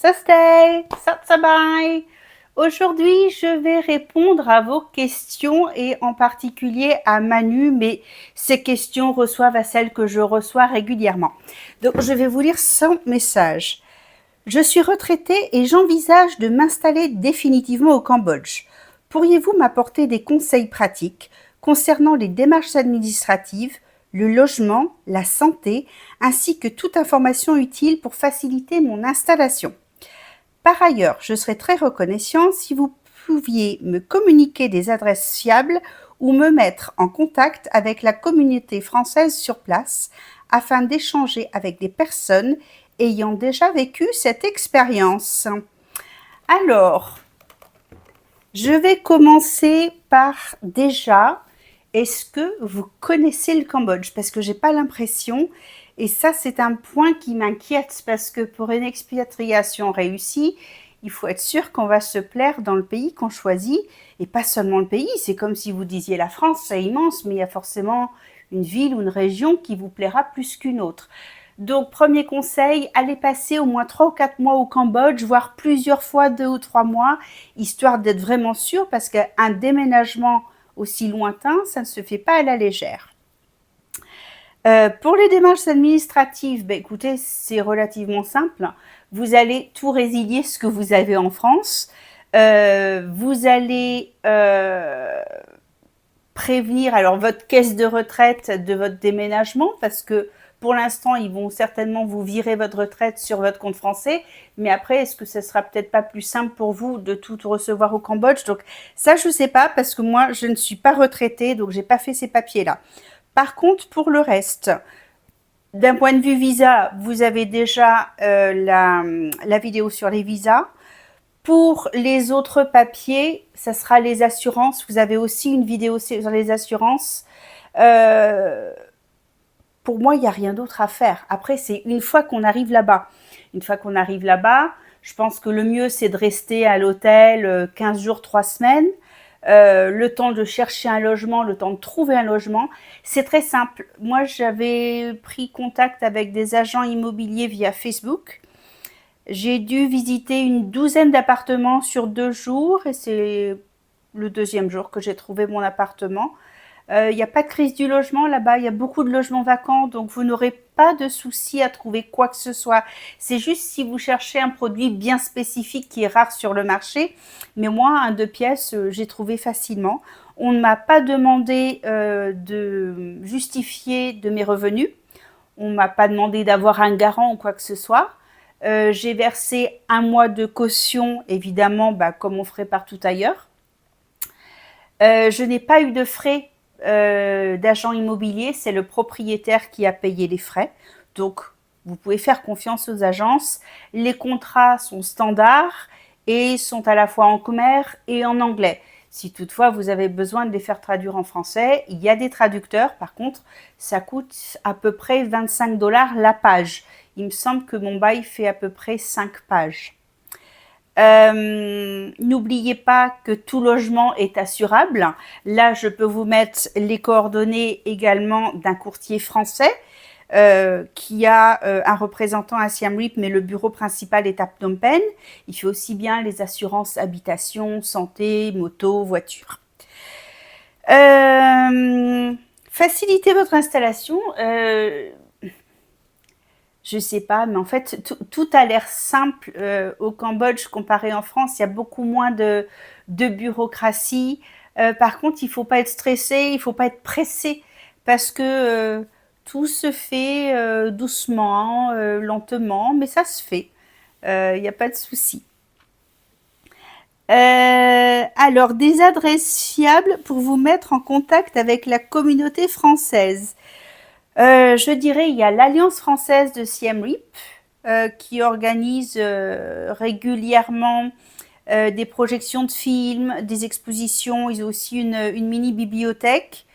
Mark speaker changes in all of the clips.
Speaker 1: Sastay, Satsabai. Aujourd'hui, je vais répondre à vos questions et en particulier à Manu, mais ces questions reçoivent à celles que je reçois régulièrement. Donc, je vais vous lire son message. Je suis retraitée et j'envisage de m'installer définitivement au Cambodge. Pourriez-vous m'apporter des conseils pratiques concernant les démarches administratives, le logement, la santé, ainsi que toute information utile pour faciliter mon installation? Par ailleurs, je serais très reconnaissante si vous pouviez me communiquer des adresses fiables ou me mettre en contact avec la communauté française sur place afin d'échanger avec des personnes ayant déjà vécu cette expérience. Alors, je vais commencer par déjà, est-ce que vous connaissez le Cambodge? Parce que j'ai pas l'impression, et ça c'est un point qui m'inquiète parce que pour une expatriation réussie, il faut être sûr qu'on va se plaire dans le pays qu'on choisit, et pas seulement le pays. C'est comme si vous disiez la France, c'est immense, mais il y a forcément une ville ou une région qui vous plaira plus qu'une autre. Donc, premier conseil, allez passer au moins 3 ou 4 mois au Cambodge, voire plusieurs fois 2 ou 3 mois, histoire d'être vraiment sûr, parce qu'un déménagement aussi lointain, ça ne se fait pas à la légère. Pour les démarches administratives, ben écoutez, c'est relativement simple. Vous allez tout résilier ce que vous avez en France. Vous allez prévenir alors votre caisse de retraite de votre déménagement, parce que pour l'instant, ils vont certainement vous virer votre retraite sur votre compte français, mais après, est-ce que ce sera peut-être pas plus simple pour vous de tout recevoir au Cambodge? Donc ça, je sais pas, parce que moi, je ne suis pas retraitée, donc j'ai pas fait ces papiers-là. Par contre, pour le reste, d'un point de vue visa, vous avez déjà la vidéo sur les visas. Pour les autres papiers, ça sera les assurances. Vous avez aussi une vidéo sur les assurances. Euh, pour moi, il n'y a rien d'autre à faire. Après, c'est une fois qu'on arrive là-bas. Une fois qu'on arrive là-bas, je pense que le mieux, c'est de rester à l'hôtel 15 jours, 3 semaines. Le temps de chercher un logement, le temps de trouver un logement. C'est très simple. Moi, j'avais pris contact avec des agents immobiliers via Facebook. J'ai dû visiter une douzaine d'appartements sur 2 jours et c'est le deuxième jour que j'ai trouvé mon appartement. Il n'y a pas de crise du logement là-bas, il y a beaucoup de logements vacants, donc vous n'aurez pas de souci à trouver quoi que ce soit. C'est juste si vous cherchez un produit bien spécifique qui est rare sur le marché, mais moi, un 2 pièces, j'ai trouvé facilement. On ne m'a pas demandé de justifier de mes revenus, on ne m'a pas demandé d'avoir un garant ou quoi que ce soit. J'ai versé 1 mois de caution, évidemment, bah, comme on ferait partout ailleurs. Je n'ai pas eu de frais d'agent immobilier, c'est le propriétaire qui a payé les frais. Donc, vous pouvez faire confiance aux agences. Les contrats sont standards et sont à la fois en khmer et en anglais. Si toutefois vous avez besoin de les faire traduire en français, il y a des traducteurs. Par contre, ça coûte à peu près 25 $ la page. Il me semble que mon bail fait à peu près 5 pages. N'oubliez pas que tout logement est assurable. Là, je peux vous mettre les coordonnées également d'un courtier français qui a un représentant à Siem Reap, mais le bureau principal est à Phnom Penh. Il fait aussi bien les assurances habitation, santé, moto, voiture. Faciliter votre installation. Je sais pas, mais en fait, tout a l'air simple au Cambodge comparé en France. Il y a beaucoup moins de bureaucratie. Par contre, il faut pas être stressé, il faut pas être pressé parce que tout se fait doucement, lentement, mais ça se fait. Il n'y a pas de souci. Alors, des adresses fiables pour vous mettre en contact avec la communauté française. Je dirais il y a l'Alliance française de Siem Reap qui organise régulièrement des projections de films, des expositions. Ils ont aussi une mini bibliothèque.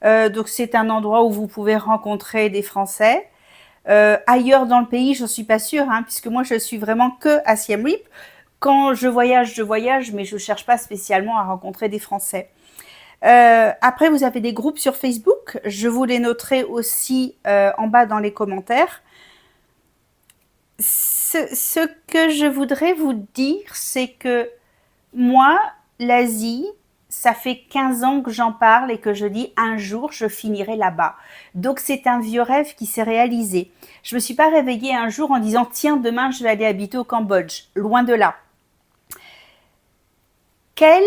Speaker 1: Donc c'est un endroit où vous pouvez rencontrer des Français. Ailleurs dans le pays, je ne suis pas sûre, hein, puisque moi je suis vraiment que à Siem Reap. Quand je voyage, mais je ne cherche pas spécialement à rencontrer des Français. Après, vous avez des groupes sur Facebook. Je vous les noterai aussi en bas dans les commentaires. Ce que je voudrais vous dire, c'est que moi, l'Asie, ça fait 15 ans que j'en parle et que je dis un jour je finirai là-bas. Donc c'est un vieux rêve qui s'est réalisé. Je me suis pas réveillée un jour en disant tiens demain je vais aller habiter au Cambodge. Loin de là. Quelles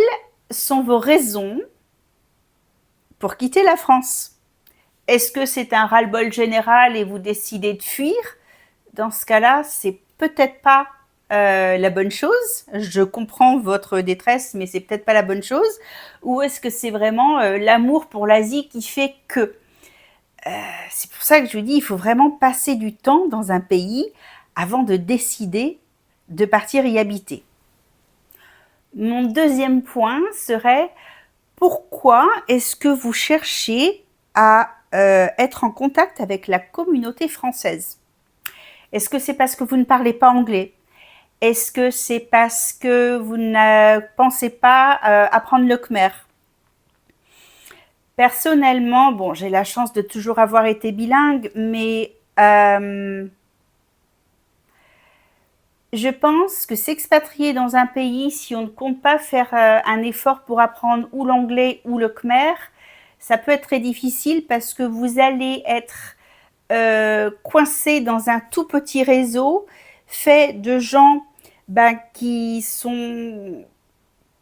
Speaker 1: sont vos raisons pour quitter la France? Est-ce que c'est un ras-le-bol général et vous décidez de fuir? Dans ce cas-là, c'est peut-être pas la bonne chose. Je comprends votre détresse, mais c'est peut-être pas la bonne chose. Ou est-ce que c'est vraiment l'amour pour l'Asie qui fait que c'est pour ça que je vous dis, il faut vraiment passer du temps dans un pays avant de décider de partir y habiter. Mon deuxième point serait pourquoi est-ce que vous cherchez à être en contact avec la communauté française? Est-ce que c'est parce que vous ne parlez pas anglais? Est-ce que c'est parce que vous ne pensez pas apprendre le khmer? Personnellement, bon, j'ai la chance de toujours avoir été bilingue, mais je pense que s'expatrier dans un pays, si on ne compte pas faire un effort pour apprendre ou l'anglais ou le khmer, ça peut être très difficile parce que vous allez être coincé dans un tout petit réseau fait de gens qui sont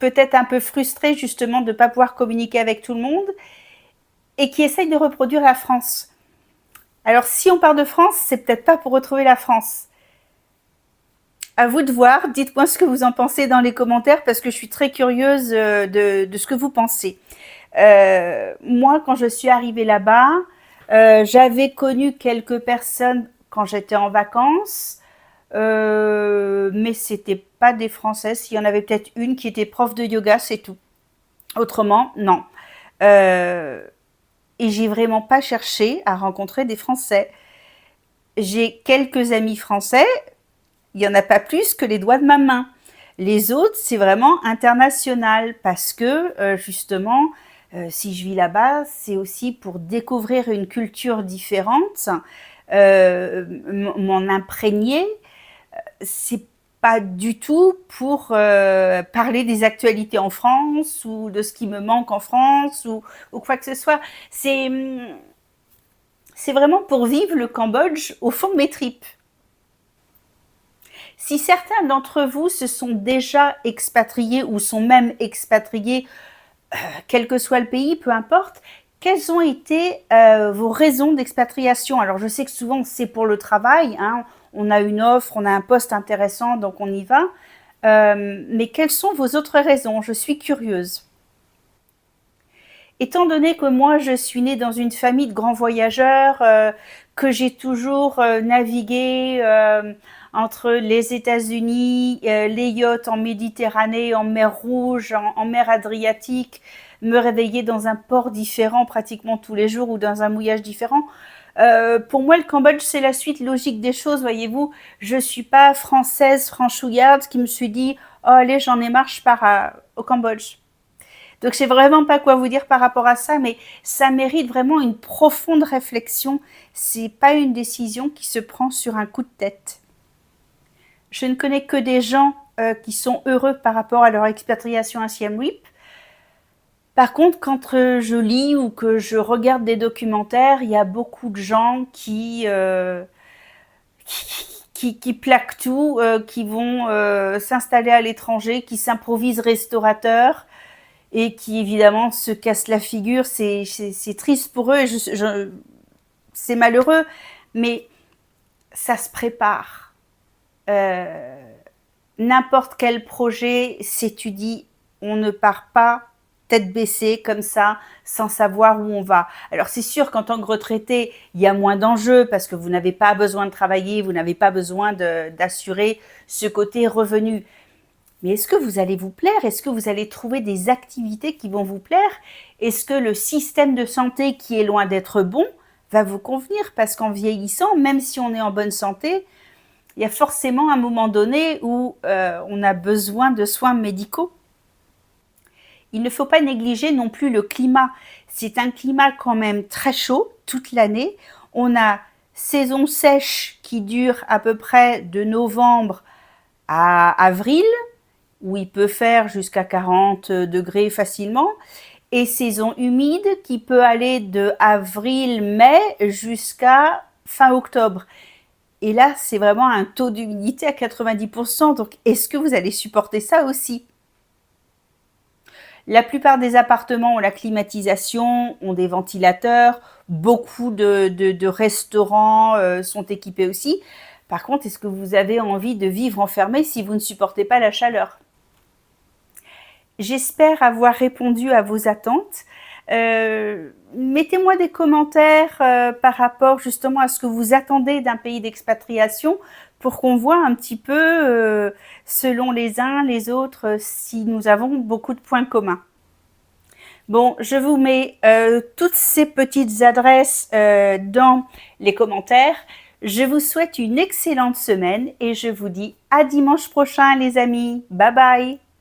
Speaker 1: peut-être un peu frustrés justement de ne pas pouvoir communiquer avec tout le monde et qui essayent de reproduire la France. Alors si on part de France, c'est peut-être pas pour retrouver la France. À vous de voir, dites-moi ce que vous en pensez dans les commentaires parce que je suis très curieuse de ce que vous pensez. Moi, quand je suis arrivée là-bas, j'avais connu quelques personnes quand j'étais en vacances, mais c'était pas des Françaises. Il y en avait peut-être une qui était prof de yoga, c'est tout. Autrement, non. Et j'ai vraiment pas cherché à rencontrer des Français. J'ai quelques amis français, il n'y en a pas plus que les doigts de ma main. Les autres, c'est vraiment international parce que justement, si je vis là-bas, c'est aussi pour découvrir une culture différente, m'en imprégner. C'est pas du tout pour parler des actualités en France ou de ce qui me manque en France ou quoi que ce soit. C'est vraiment pour vivre le Cambodge au fond de mes tripes. Si certains d'entre vous se sont déjà expatriés ou sont même expatriés, quel que soit le pays, peu importe, quelles ont été vos raisons d'expatriation? Alors je sais que souvent c'est pour le travail, hein, on a une offre, on a un poste intéressant, donc on y va. Mais quelles sont vos autres raisons? Je suis curieuse. Étant donné que moi je suis née dans une famille de grands voyageurs, que j'ai toujours navigué entre les États-Unis, les yachts en Méditerranée, en mer Rouge, en mer Adriatique, me réveiller dans un port différent pratiquement tous les jours ou dans un mouillage différent. Pour moi, le Cambodge, c'est la suite logique des choses, voyez-vous. Je suis pas française franchouillarde qui me suis dit « Oh, allez, j'en ai marre, je pars au Cambodge ». Donc, je sais vraiment pas quoi vous dire par rapport à ça, mais ça mérite vraiment une profonde réflexion. C'est pas une décision qui se prend sur un coup de tête. Je ne connais que des gens qui sont heureux par rapport à leur expatriation à Siem Reap. Par contre, quand je lis ou que je regarde des documentaires, il y a beaucoup de gens qui plaquent tout, qui vont s'installer à l'étranger, qui s'improvisent restaurateurs et qui évidemment se cassent la figure. C'est triste pour eux et c'est malheureux, mais ça se prépare. N'importe quel projet s'étudie, on ne part pas tête baissée comme ça, sans savoir où on va. Alors c'est sûr qu'en tant que retraité, il y a moins d'enjeux parce que vous n'avez pas besoin de travailler, vous n'avez pas besoin d'assurer ce côté revenu. Mais est-ce que vous allez vous plaire? Est-ce que vous allez trouver des activités qui vont vous plaire? Est-ce que le système de santé qui est loin d'être bon va vous convenir? Parce qu'en vieillissant, même si on est en bonne santé, il y a forcément un moment donné où on a besoin de soins médicaux. Il ne faut pas négliger non plus le climat. C'est un climat quand même très chaud toute l'année. On a saison sèche qui dure à peu près de novembre à avril, où il peut faire jusqu'à 40 degrés facilement, et saison humide qui peut aller de avril-mai jusqu'à fin octobre. Et là, c'est vraiment un taux d'humidité à 90%. Donc, est-ce que vous allez supporter ça aussi? La plupart des appartements ont la climatisation, ont des ventilateurs, beaucoup de restaurants sont équipés aussi. Par contre, est-ce que vous avez envie de vivre enfermé si vous ne supportez pas la chaleur? J'espère avoir répondu à vos attentes. Mettez-moi des commentaires par rapport justement à ce que vous attendez d'un pays d'expatriation pour qu'on voit un petit peu, selon les uns les autres, si nous avons beaucoup de points communs. Bon, je vous mets toutes ces petites adresses dans les commentaires. Je vous souhaite une excellente semaine et je vous dis à dimanche prochain les amis. Bye bye.